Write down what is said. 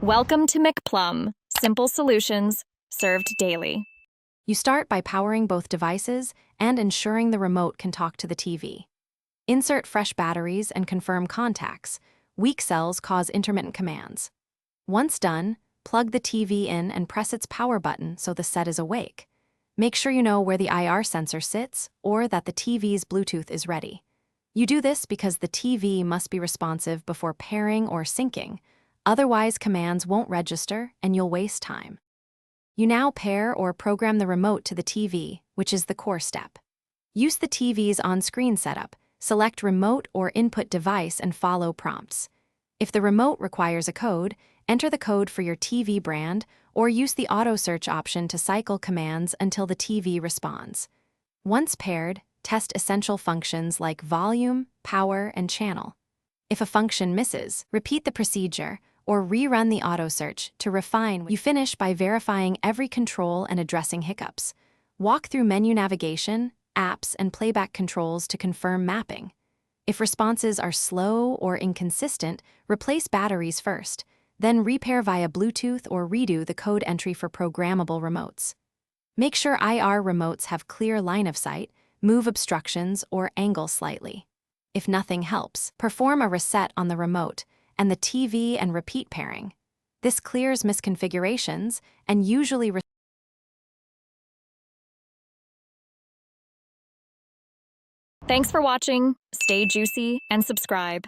Welcome to McPlum, simple solutions served daily. You start by powering both devices and ensuring the remote can talk to the TV. Insert fresh batteries and confirm contacts. Weak cells cause intermittent commands. Once done, plug the TV in and press its power button so the set is awake. Make sure you know where the IR sensor sits or that the TV's Bluetooth is ready. You do this because the TV must be responsive before pairing or syncing. Otherwise, commands won't register and you'll waste time. You now pair or program the remote to the TV, which is the core step. Use the TV's on-screen setup. Select Remote or Input Device and follow prompts. If the remote requires a code, enter the code for your TV brand or use the auto search option to cycle commands until the TV responds. Once paired, test essential functions like volume, power, and channel. If a function misses, repeat the procedure or rerun the auto search to refine. You finish by verifying every control and addressing hiccups. Walk through menu navigation, apps, and playback controls to confirm mapping. If responses are slow or inconsistent, replace batteries first, then repair via Bluetooth or redo the code entry for programmable remotes. Make sure IR remotes have clear line of sight, move obstructions, or angle slightly. If nothing helps, perform a reset on the remote and the TV and repeat pairing. This clears misconfigurations and usually Thanks for watching. Stay juicy and subscribe.